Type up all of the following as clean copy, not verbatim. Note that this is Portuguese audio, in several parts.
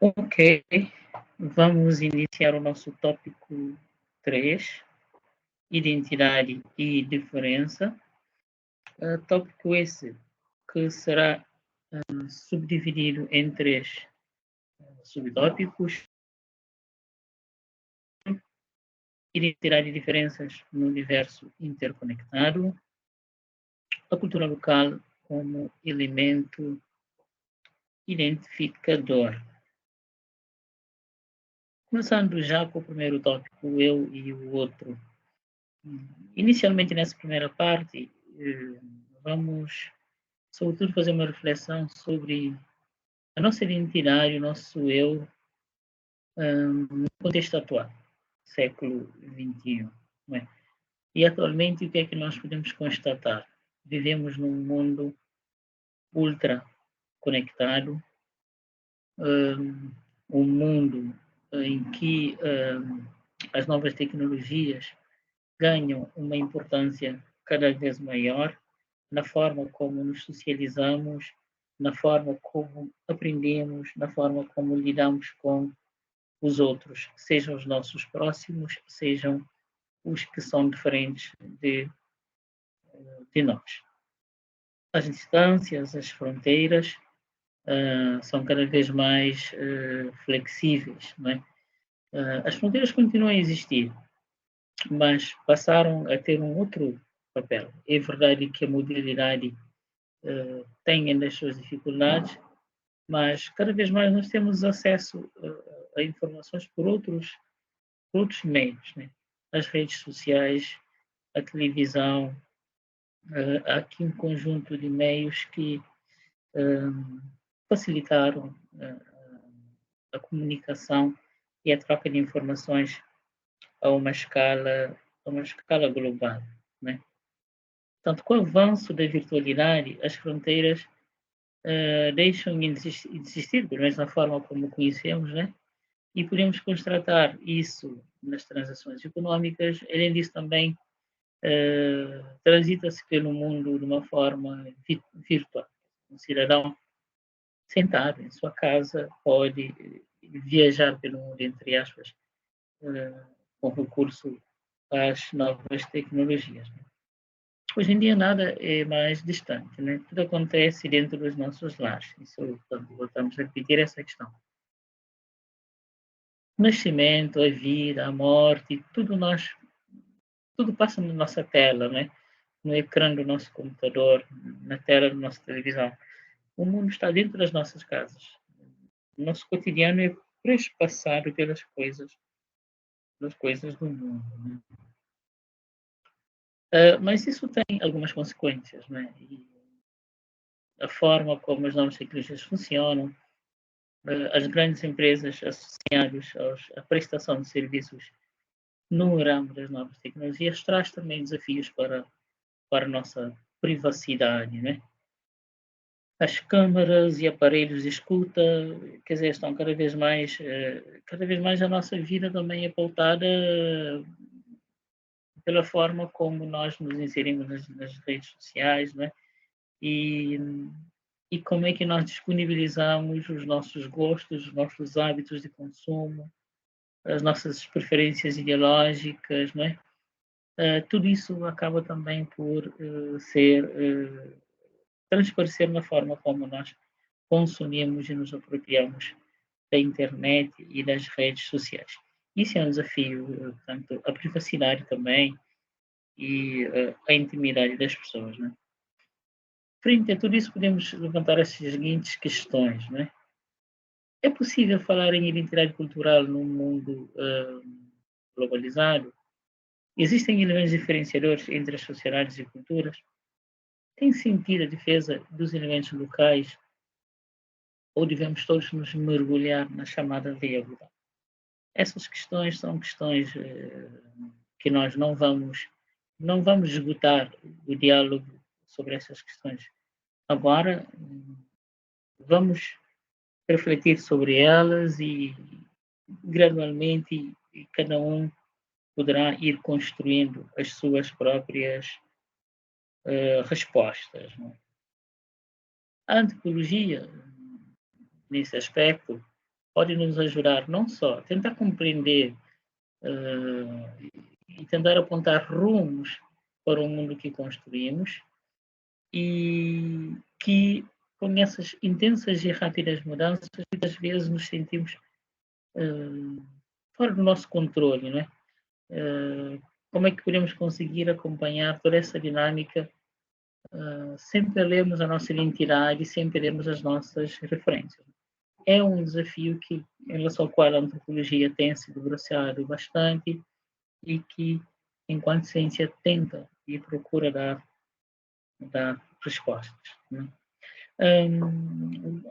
Ok, vamos iniciar o nosso tópico 3, identidade e diferença. Tópico esse que será subdividido em três subtópicos: identidade e diferenças no universo interconectado, a cultura local como elemento identificador. Começando já com o primeiro tópico, eu e o outro. Inicialmente, nessa primeira parte, vamos, sobretudo, fazer uma reflexão sobre a nossa identidade, o nosso eu, no contexto atual, século XXI. Não é? E, atualmente, o que é que nós podemos constatar? Vivemos num mundo ultra conectado, um mundo em que as novas tecnologias ganham uma importância cada vez maior na forma como nos socializamos, na forma como aprendemos, na forma como lidamos com os outros, sejam os nossos próximos, sejam os que são diferentes de nós. As distâncias, as fronteiras são cada vez mais flexíveis. Não é? As fronteiras continuam a existir, mas passaram a ter um outro papel. É verdade que a mobilidade tem ainda as suas dificuldades, mas cada vez mais nós temos acesso a informações por outros meios, né? As redes sociais, a televisão, há aqui um conjunto de meios que facilitaram a comunicação e a troca de informações a uma escala global, né? Portanto, com o avanço da virtualidade, as fronteiras deixam de existir, pelo menos na forma como conhecemos, né? E podemos constatar isso nas transações económicas. Além disso, também transita-se pelo mundo de uma forma virtual. Um cidadão sentado em sua casa pode viajar pelo mundo, entre aspas, com recurso às novas tecnologias. Né? Hoje em dia nada é mais distante, né? Tudo acontece dentro dos nossos lares. Isso, portanto, voltamos a repetir essa questão. O nascimento, a vida, a morte, tudo passa na nossa tela, né? No ecrã do nosso computador, na tela da nossa televisão. O mundo está dentro das nossas casas. O nosso cotidiano é trespassado pelas coisas do mundo. Né? Mas isso tem algumas consequências, né? E a forma como as novas tecnologias funcionam, as grandes empresas associadas à prestação de serviços no ramo das novas tecnologias traz também desafios para a nossa privacidade, né? As câmaras e aparelhos de escuta, quer dizer, estão cada vez mais a nossa vida também é pautada pela forma como nós nos inserimos nas redes sociais, né? E, e como é que nós disponibilizamos os nossos gostos, os nossos hábitos de consumo, as nossas preferências ideológicas, né? Tudo isso acaba também por transparecer na forma como nós consumimos e nos apropriamos da internet e das redes sociais. Isso é um desafio, portanto, a privacidade também e a intimidade das pessoas. Né? Frente a tudo isso, podemos levantar as seguintes questões. Né? É possível falar em identidade cultural num mundo globalizado? Existem elementos diferenciadores entre as sociedades e culturas? Tem sentido a defesa dos elementos locais ou devemos todos nos mergulhar na chamada realidade? Essas questões são questões que nós não vamos esgotar o diálogo sobre essas questões. Agora, vamos refletir sobre elas e gradualmente cada um poderá ir construindo as suas próprias respostas. Não é? A antropologia, nesse aspecto, pode nos ajudar não só a tentar compreender e tentar apontar rumos para o mundo que construímos e que com essas intensas e rápidas mudanças, muitas vezes nos sentimos fora do nosso controle, não é? Como é que podemos conseguir acompanhar toda essa dinâmica sem perdermos a nossa identidade, sem perdermos as nossas referências? É um desafio que, em relação ao qual a antropologia tem se debruçado bastante e que, enquanto ciência, tenta e procura dar respostas. Né?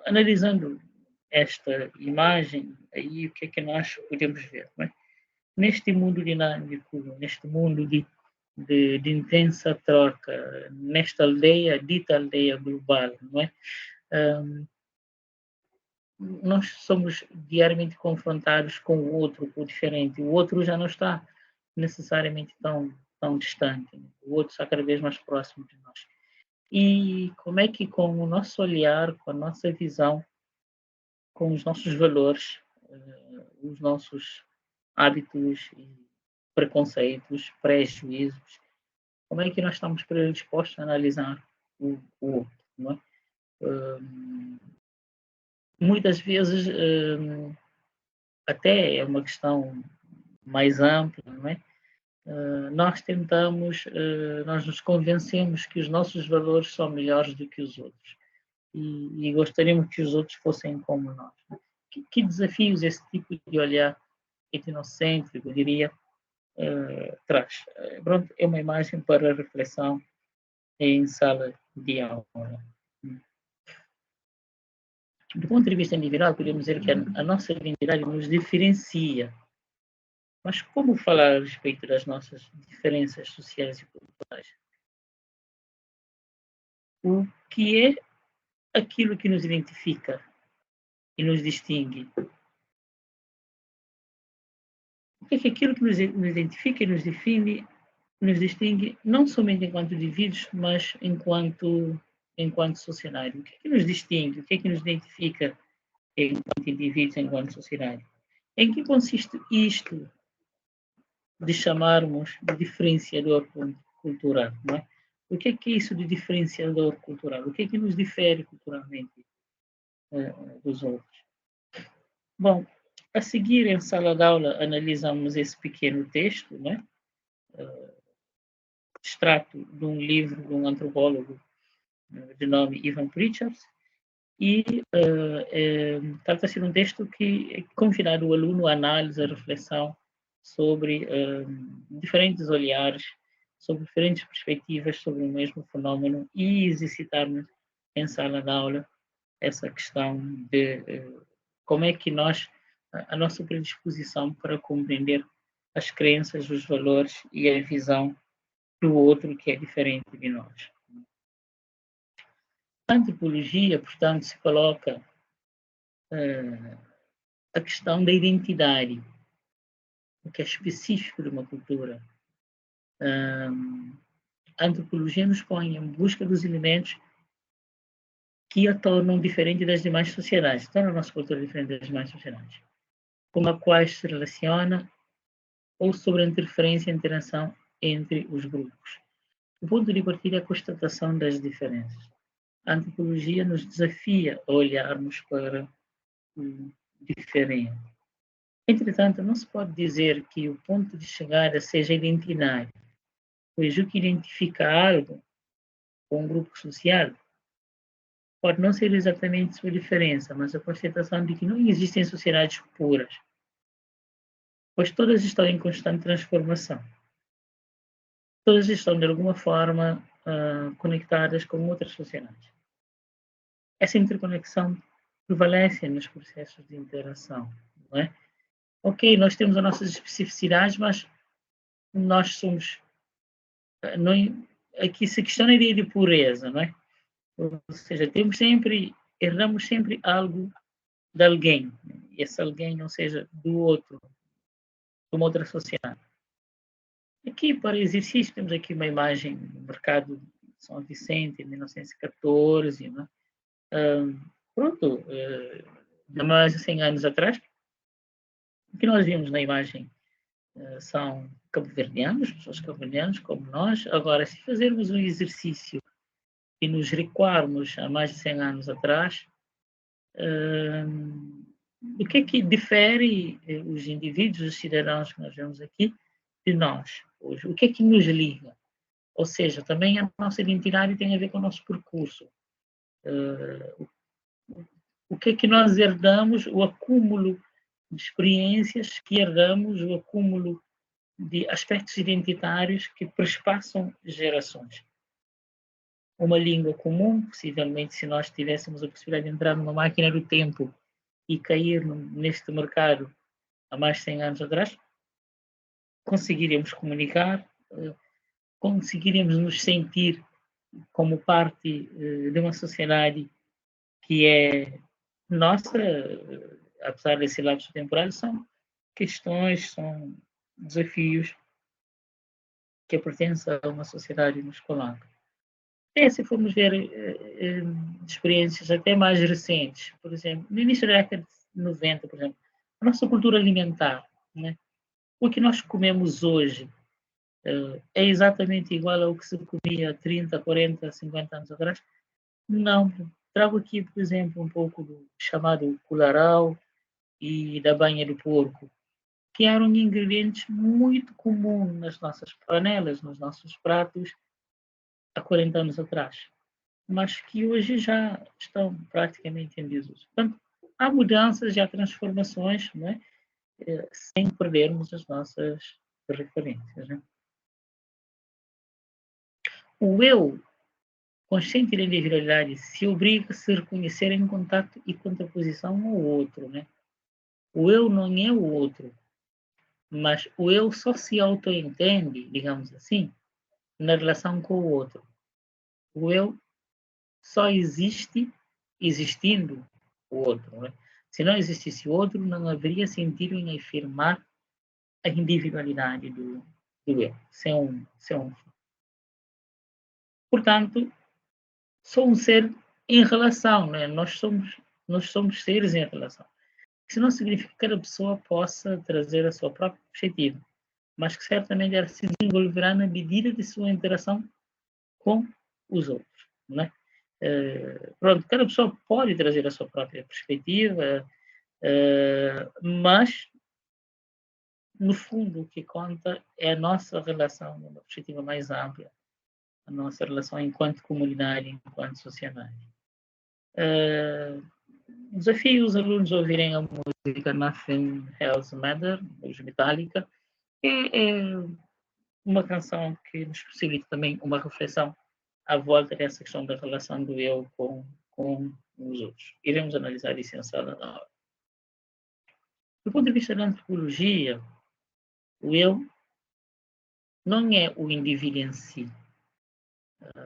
Analisando esta imagem, aí o que é que nós podemos ver? Né? Neste mundo dinâmico, neste mundo de intensa troca, nesta aldeia, dita aldeia global, não é? Nós somos diariamente confrontados com o outro, com o diferente. O outro já não está necessariamente tão distante. Né? O outro está cada vez mais próximo de nós. E como é que com o nosso olhar, com a nossa visão, com os nossos valores, os nossos hábitos e preconceitos, prejuízos, como é que nós estamos predispostos a analisar o outro, não é? Muitas vezes até é uma questão mais ampla, não é? Nós tentamos, nós nos convencemos que os nossos valores são melhores do que os outros e gostaríamos que os outros fossem como nós. Né? Que desafios esse tipo de olhar etnocêntrico, eu diria, traz? Pronto, é uma imagem para reflexão em sala de aula. Do ponto de vista individual, podemos dizer que a nossa identidade nos diferencia. Mas como falar a respeito das nossas diferenças sociais e culturais? O que é aquilo que nos identifica e nos distingue? O que é aquilo que nos identifica e nos define, nos distingue não somente enquanto indivíduos, mas enquanto sociedade? O que é que nos distingue? O que é que nos identifica enquanto indivíduos, enquanto sociedade? Em que consiste isto de chamarmos de diferenciador cultural, não é? O que é isso de diferenciador cultural? O que é que nos difere culturalmente dos outros? Bom, a seguir, em sala de aula, analisamos esse pequeno texto, né? Extrato de um livro de um antropólogo de nome Ivan Pritchard, e trata-se de um texto que convidar o aluno à análise, à reflexão sobre diferentes olhares, sobre diferentes perspectivas sobre o mesmo fenómeno e exercitarmos em sala de aula essa questão de como é que nós, a nossa predisposição para compreender as crenças, os valores e a visão do outro que é diferente de nós. A antropologia, portanto, se coloca a questão da identidade, o que é específico de uma cultura. A antropologia nos põe em busca dos elementos que a tornam diferente das demais sociedades, tornam a nossa cultura diferente das demais sociedades, com a quais se relaciona ou sobre a interferência e interação entre os grupos. O ponto de partida é a constatação das diferenças. A antropologia nos desafia a olharmos para o diferente. Entretanto, não se pode dizer que o ponto de chegada seja a identidade, pois o que identifica algo com um grupo social pode não ser exatamente sua diferença, mas a constatação de que não existem sociedades puras, pois todas estão em constante transformação. Todas estão, de alguma forma, conectadas com outras sociedades. Essa interconexão prevalece nos processos de interação, não é? Ok, nós temos as nossas especificidades, mas nós somos... Não, aqui se questiona a ideia de pureza, não é? Ou seja, erramos sempre algo de alguém, e esse alguém não seja do outro, de uma outra sociedade. Aqui, para exercício, temos aqui uma imagem do mercado de São Vicente, em 1914, né? Pronto, de mais de 100 anos atrás. O que nós vimos na imagem são cabo-verdianos, pessoas cabo-verdianas como nós. Agora, se fazermos um exercício e nos recuarmos a mais de 100 anos atrás, o que é que difere os indivíduos, os cidadãos que nós vemos aqui, de nós hoje? O que é que nos liga? Ou seja, também a nossa identidade tem a ver com o nosso percurso. O que é que nós herdamos, o acúmulo de experiências que herdamos, o acúmulo de aspectos identitários que perspassam gerações. Uma língua comum, possivelmente, se nós tivéssemos a possibilidade de entrar numa máquina do tempo e cair neste mercado há mais de 100 anos atrás, conseguiríamos comunicar, conseguiríamos nos sentir como parte de uma sociedade que é nossa, apesar desse lapso temporal, são questões, são desafios que pertencem a uma sociedade nos coloca. Se formos ver experiências até mais recentes, por exemplo, no início da década de 90, por exemplo, a nossa cultura alimentar, né? O que nós comemos hoje é exatamente igual ao que se comia 30, 40, 50 anos atrás? Não. Trago aqui, por exemplo, um pouco do chamado colarau e da banha de porco, que eram ingredientes muito comuns nas nossas panelas, nos nossos pratos, há 40 anos atrás, mas que hoje já estão praticamente em desuso. Portanto, há mudanças e há transformações, né? Sem perdermos as nossas referências. Né? O eu, consciente da individualidade, se obriga a se reconhecer em contato e contraposição ao outro. Né? O eu não é o outro, mas o eu só se auto-entende, digamos assim, na relação com o outro. O eu só existe existindo o outro. Né? Se não existisse o outro, não haveria sentido em afirmar a individualidade do eu. Portanto, sou um ser em relação, né? Nós somos seres em relação. Isso não significa que cada pessoa possa trazer a sua própria perspectiva, mas que certamente ela se desenvolverá na medida de sua interação com os outros, né? Pronto, cada pessoa pode trazer a sua própria perspectiva, mas no fundo o que conta é a nossa relação, numa perspectiva mais ampla, a nossa relação enquanto comunidade, enquanto sociedade. Desafio os alunos a ouvirem a música Nothing Else Matters, dos Metallica, é uma canção que nos possibilita também uma reflexão à volta dessa questão da relação do eu com os outros. Iremos analisar isso em sala de aula. Do ponto de vista da antropologia, o eu não é o indivíduo em si.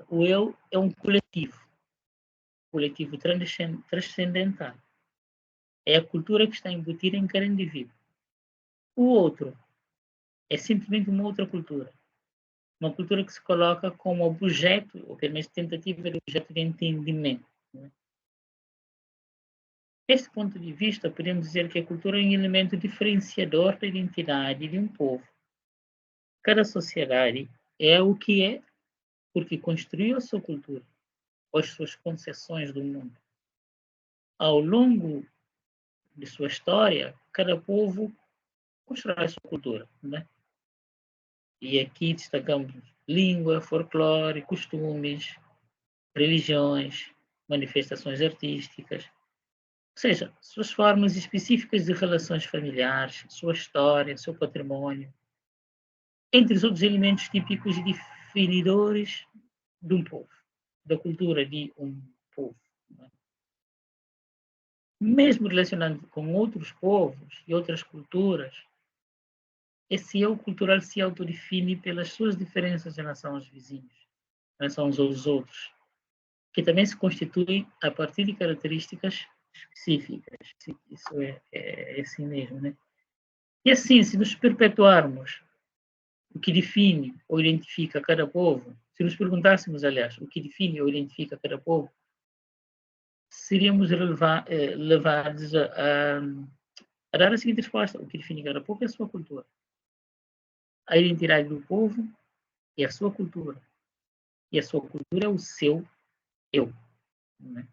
O eu é um coletivo transcendental. É a cultura que está embutida em cada indivíduo. O outro é simplesmente uma outra cultura. Uma cultura que se coloca como objeto, ou pelo menos tentativa de objeto de entendimento. Né? Desse ponto de vista, podemos dizer que a cultura é um elemento diferenciador da identidade de um povo. Cada sociedade é o que é porque construiu a sua cultura, ou as suas concepções do mundo. Ao longo de sua história, cada povo constrói a sua cultura. Né? E aqui destacamos língua, folclore, costumes, religiões, manifestações artísticas, ou seja, suas formas específicas de relações familiares, sua história, seu patrimônio, entre os outros elementos típicos e definidores de um povo, da cultura de um povo. Né? Mesmo relacionando com outros povos e outras culturas, esse eu cultural se autodefine pelas suas diferenças em relação aos vizinhos, em relação aos outros, que também se constituem a partir de características específicas. Isso é assim mesmo, né? E assim, se nos perpetuarmos o que define ou identifica cada povo, se nos perguntássemos, aliás, o que define ou identifica cada povo, seríamos levados a dar a seguinte resposta: o que define cada povo é a sua cultura. A identidade do povo é a sua cultura. E a sua cultura é o seu eu. Né?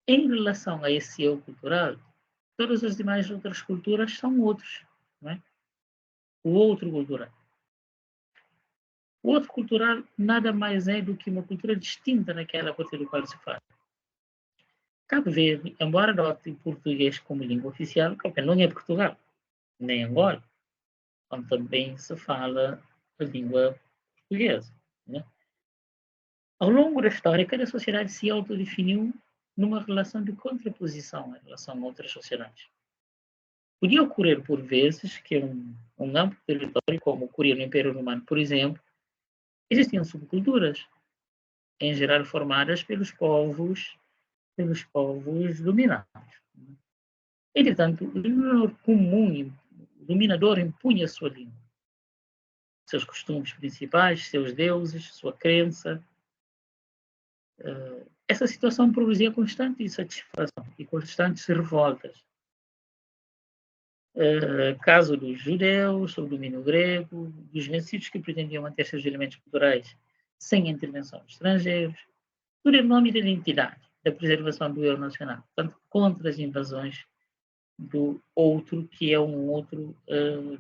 Em relação a esse eu cultural, todas as demais outras culturas são outros. Né? O outro cultural. O outro cultural nada mais é do que uma cultura distinta daquela a partir do qual se fala. Cabo Verde, embora adote o português como língua oficial, Cabo Verde não é Portugal, nem Angola, onde também se fala a língua portuguesa. Né? Ao longo da história, cada sociedade se autodefiniu numa relação de contraposição em relação a outras sociedades. Podia ocorrer, por vezes, que um amplo território, como ocorria no Império Romano, por exemplo, existiam subculturas, em geral formadas pelos povos dominados. Entretanto, o dominador comum, o dominador impunha a sua língua, seus costumes principais, seus deuses, sua crença. Essa situação produzia constante insatisfação e constantes revoltas. Caso dos judeus, o domínio grego, dos vencidos que pretendiam manter seus elementos culturais sem intervenção de estrangeiros, tudo em nome da identidade, da preservação do eu nacional, portanto, contra as invasões do outro, que é um outro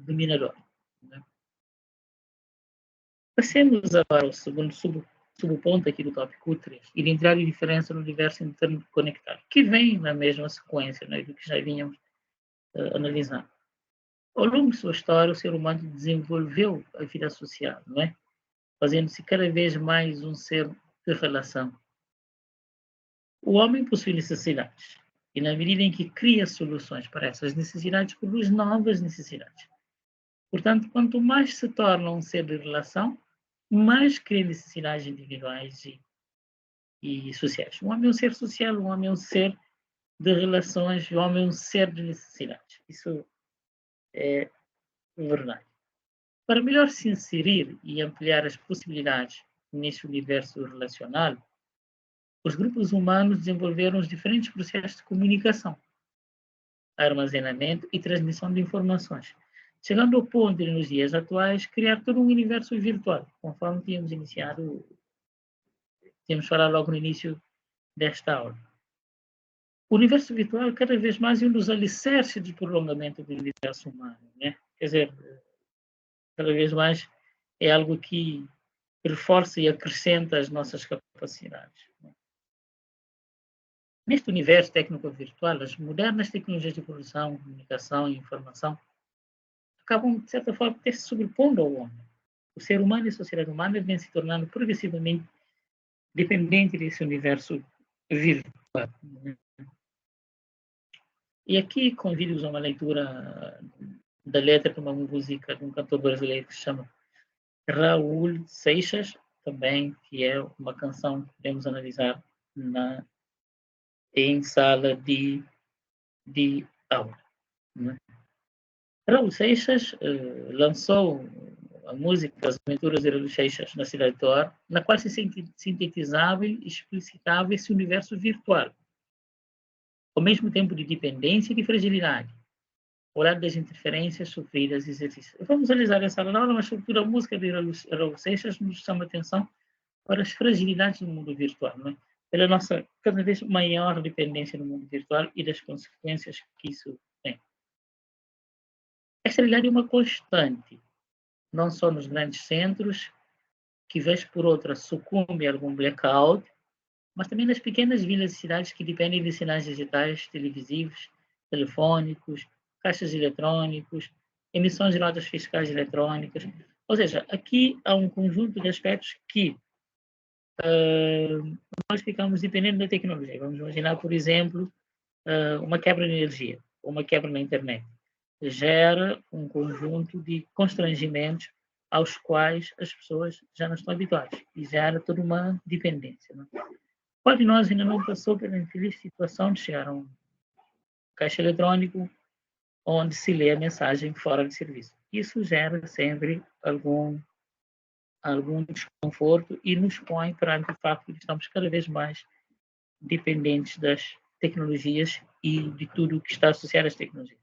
dominador. Né? Passemos agora ao segundo subponto aqui do tópico 3, identidade e diferença no universo interconectado, que vem na mesma sequência, né, do que já vínhamos analisando. Ao longo de sua história, o ser humano desenvolveu a vida social, não é? Fazendo-se cada vez mais um ser de relação. O homem possui necessidades e, na medida em que cria soluções para essas necessidades, produz novas necessidades. Portanto, quanto mais se torna um ser de relação, mais cria necessidades individuais e sociais. O homem é um ser social, o homem é um ser de relações, o homem é um ser de necessidades. Isso é verdade. Para melhor se inserir e ampliar as possibilidades neste universo relacional, os grupos humanos desenvolveram os diferentes processos de comunicação, armazenamento e transmissão de informações, chegando ao ponto de, nos dias atuais, criar todo um universo virtual, conforme tínhamos falado logo no início desta aula. O universo virtual cada vez mais é um dos alicerces de prolongamento do universo humano, né? Quer dizer, cada vez mais é algo que reforça e acrescenta as nossas capacidades. Neste universo técnico-virtual, as modernas tecnologias de produção, comunicação e informação acabam, de certa forma, até se sobrepondo ao homem. O ser humano e a sociedade humana vêm se tornando progressivamente dependentes desse universo virtual. E aqui convido-os a uma leitura da letra de uma música de um cantor brasileiro que se chama Raul Seixas, também, que é uma canção que podemos analisar em sala de aula. Né? Raul Seixas lançou a música As Aventuras de Raul Seixas na cidade de Tor, na qual se sintetizava e explicitava esse universo virtual, ao mesmo tempo de dependência e de fragilidade, ao lado das interferências sofridas e exercícios. Vamos analisar essa aula, mas sobretudo a música de Raul Seixas nos chama a atenção para as fragilidades do mundo virtual, não é? Pela nossa cada vez maior dependência no mundo virtual e das consequências que isso tem. Esta realidade é uma constante, não só nos grandes centros, que vez por outra sucumbe a algum blackout, mas também nas pequenas vilas e cidades que dependem de sinais digitais, televisivos, telefônicos, caixas eletrônicos, emissões de notas fiscais eletrônicas. Ou seja, aqui há um conjunto de aspectos que nós ficamos dependendo da tecnologia. Vamos imaginar, por exemplo, uma quebra de energia, ou uma quebra na internet. Gera um conjunto de constrangimentos aos quais as pessoas já não estão habituadas e gera toda uma dependência. Não? Qual de nós ainda não passou pela infeliz situação de chegar a um caixa eletrônico onde se lê a mensagem fora de serviço? Isso gera sempre algum desconforto e nos põe perante o facto de que estamos cada vez mais dependentes das tecnologias e de tudo o que está associado às tecnologias.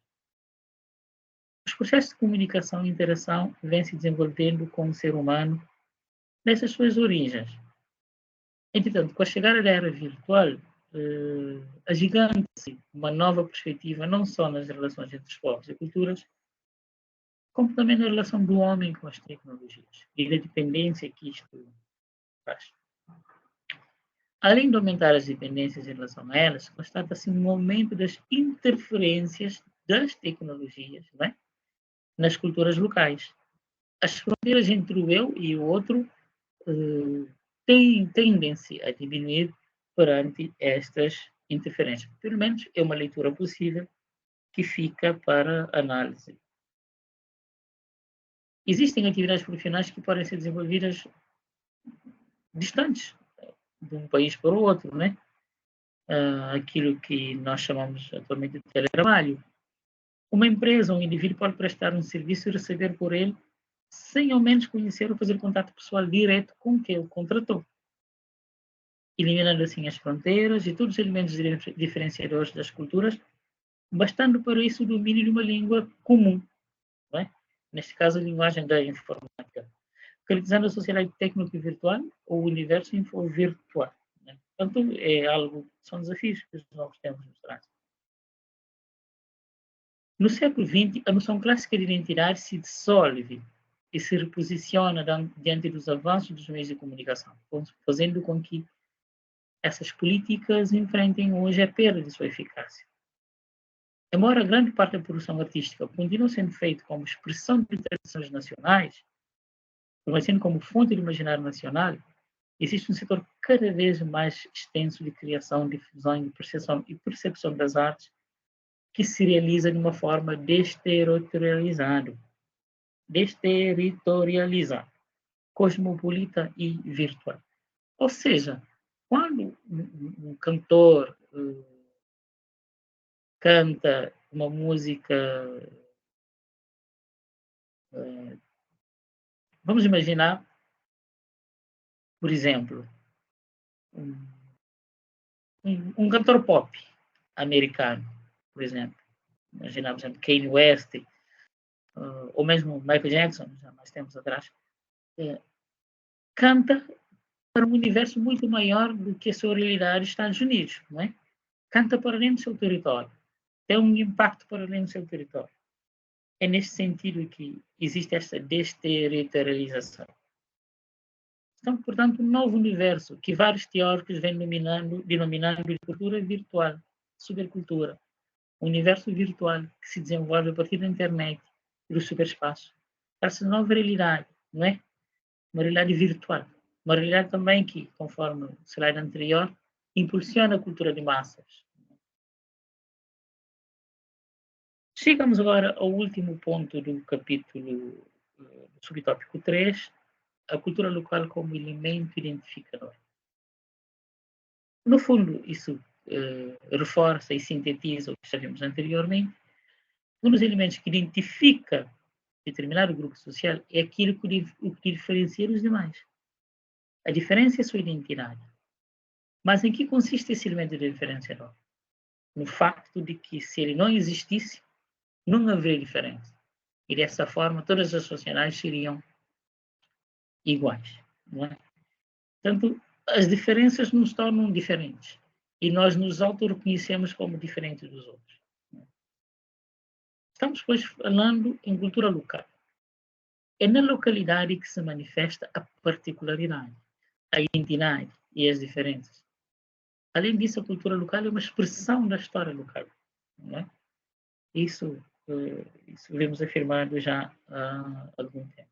Os processos de comunicação e interação vêm se desenvolvendo com o ser humano nessas suas origens. Entretanto, com a chegada da era virtual, agiganta-se uma nova perspectiva não só nas relações entre os povos e culturas, como também na relação do homem com as tecnologias e da dependência que isto faz. Além de aumentar as dependências em relação a elas, constata-se um aumento das interferências das tecnologias, né, nas culturas locais. As fronteiras entre o eu e o outro têm tendência a diminuir perante estas interferências. Pelo menos é uma leitura possível que fica para análise. Existem atividades profissionais que podem ser desenvolvidas distantes de um país para o outro, né? Aquilo que nós chamamos atualmente de teletrabalho. Uma empresa, um indivíduo pode prestar um serviço e receber por ele sem ao menos conhecer ou fazer contato pessoal direto com quem o contratou, eliminando assim as fronteiras e todos os elementos diferenciadores das culturas, bastando para isso o domínio de uma língua comum, não é? Neste caso a linguagem da informática, caracterizando a sociedade técnica e virtual ou o universo virtual. Né? Portanto, é algo, são desafios que os novos tempos nos trazem. No século XX, a noção clássica de identidade se dissolve e se reposiciona diante dos avanços dos meios de comunicação, fazendo com que essas políticas enfrentem hoje a perda de sua eficácia. Embora grande parte da produção artística continue sendo feita como expressão de tradições nacionais, permanecendo como fonte do imaginário nacional, existe um setor cada vez mais extenso de criação, difusão e percepção das artes que se realiza de uma forma desterritorializada, cosmopolita e virtual. Ou seja, quando um cantor canta uma música, vamos imaginar, por exemplo, um cantor pop americano, por exemplo, imaginar, por exemplo, Kanye West, ou mesmo Michael Jackson, já há mais tempos atrás, canta para um universo muito maior do que a sua realidade nos Estados Unidos, não é? Canta para dentro do seu território, tem um impacto para dentro do seu território. É neste sentido que existe esta desterritorialização. Então, portanto, um novo universo que vários teóricos vêm denominando de cultura virtual, supercultura. Um universo virtual que se desenvolve a partir da internet e do superespaço. Essa nova realidade, não é? Uma realidade virtual. Uma realidade também que, conforme o slide anterior, impulsiona a cultura de massas. Chegamos agora ao último ponto do capítulo, subtópico 3, a cultura local como elemento identificador. No fundo, isso reforça e sintetiza o que já vimos anteriormente. Um dos elementos que identifica determinado grupo social é aquilo que diferencia os demais. A diferença é sua identidade. Mas em que consiste esse elemento diferenciador? No facto de que, se ele não existisse, não haveria diferença. E dessa forma, todas as sociedades seriam iguais. Não é? Portanto, as diferenças nos tornam diferentes. E nós nos auto-reconhecemos como diferentes dos outros. Estamos, pois, falando em cultura local. É na localidade que se manifesta a particularidade, a identidade e as diferenças. Além disso, a cultura local é uma expressão da história local. Não é? Isso vemos afirmado já há algum tempo.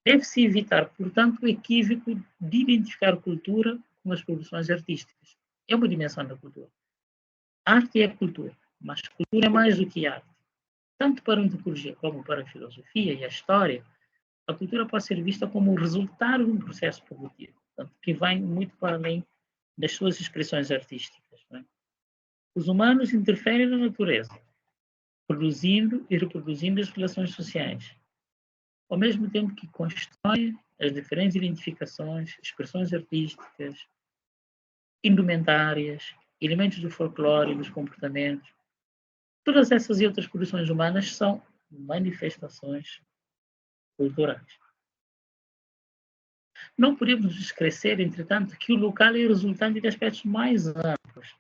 Deve-se evitar, portanto, o equívoco de identificar cultura com as produções artísticas. É uma dimensão da cultura. Arte é cultura, mas cultura é mais do que arte. Tanto para a antropologia como para a filosofia e a história, a cultura pode ser vista como o resultado de um processo produtivo, portanto, que vai muito para além das suas expressões artísticas. Não é? Os humanos interferem na natureza, produzindo e reproduzindo as relações sociais, ao mesmo tempo que constroem as diferentes identificações, expressões artísticas, indumentárias, elementos do folclore e dos comportamentos. Todas essas e outras produções humanas são manifestações culturais. Não podemos esquecer, entretanto, que o local é resultante de aspectos mais amplos.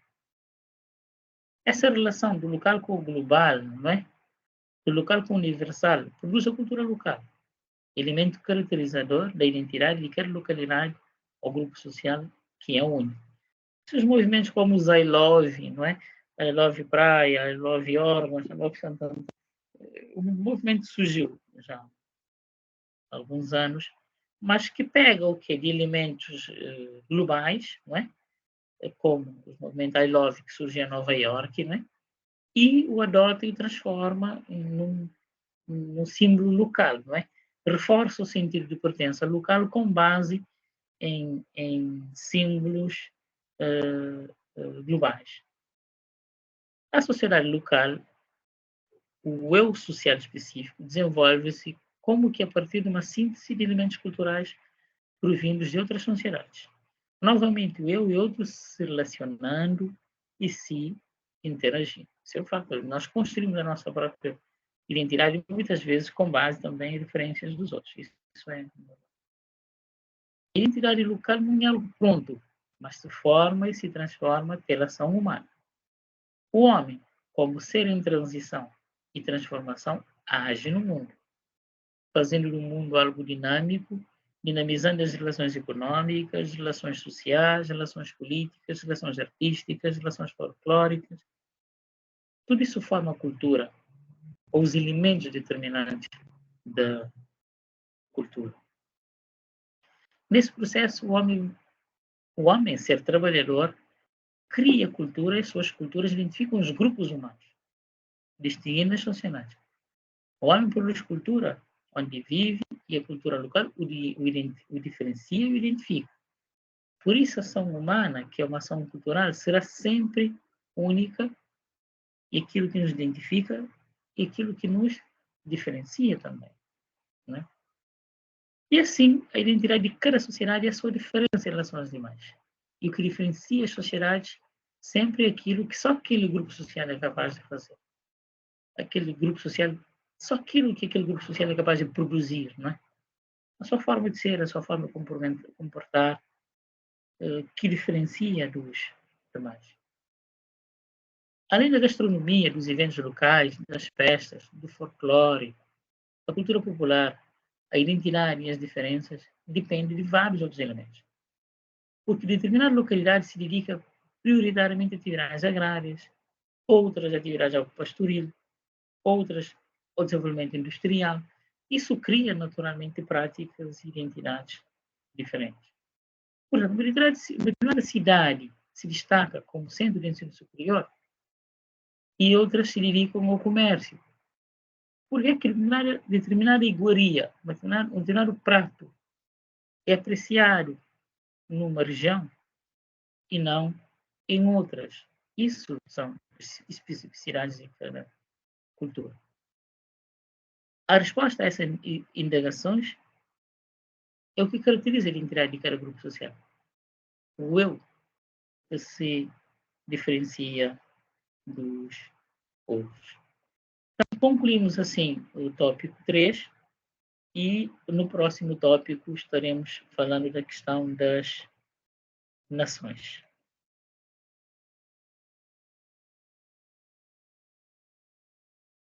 Essa relação do local com o global, não é? Do local com o universal, produz a cultura local, elemento caracterizador da identidade de cada localidade ou grupo social que é único. Esses movimentos como os I Love, não é? I Love Praia, I Love Órgãos, I Love Santana, o movimento surgiu já há alguns anos, mas que pega o quê? De elementos globais, não é? Como o movimento I Love que surgiu em Nova York, não é? E o adota e o transforma num símbolo local, não é? Reforça o sentido de pertença local com base em símbolos globais. A sociedade local, o eu social específico, desenvolve-se como que a partir de uma síntese de elementos culturais provindos de outras sociedades. Novamente, o eu e outros se relacionando e se interagindo. Isso é o fato. Nós construímos a nossa própria identidade muitas vezes com base também em referências dos outros. Isso é. A identidade local não é algo pronto, mas se forma e se transforma pela ação humana. O homem, como ser em transição e transformação, age no mundo, fazendo do mundo algo dinâmico, dinamizando as relações econômicas, relações sociais, relações políticas, relações artísticas, relações folclóricas. Tudo isso forma a cultura, ou os elementos determinantes da cultura. Nesse processo, o homem, ser trabalhador, cria cultura e suas culturas identificam os grupos humanos, distinguindo as sociedades. O homem produz cultura onde vive e a cultura local o diferencia e o identifica. Por isso, a ação humana, que é uma ação cultural, será sempre única e aquilo que nos identifica e aquilo que nos diferencia também. Né? E assim, a identidade de cada sociedade é a sua diferença em relação às demais. E o que diferencia as sociedades sempre é aquilo que só aquele grupo social é capaz de fazer. Aquele grupo social, só aquilo que aquele grupo social é capaz de produzir, não é? A sua forma de ser, a sua forma de comportar, que diferencia dos demais. Além da gastronomia, dos eventos locais, das festas, do folclore, da cultura popular, a identidade e as diferenças dependem de vários outros elementos. Porque determinada localidade se dedica prioritariamente a atividades agrárias, outras atividades ao pastoril, outras ao desenvolvimento industrial. Isso cria naturalmente práticas e identidades diferentes. Por exemplo, uma determinada cidade se destaca como centro de ensino superior e outras se dedicam ao comércio. Porque determinada iguaria, um determinado prato é apreciado numa região e não em outras. Isso são especificidades de cada cultura. A resposta a essas indagações é o que caracteriza a identidade de cada grupo social. O eu que se diferencia dos outros. Então, concluímos assim o tópico 3 e no próximo tópico estaremos falando da questão das nações.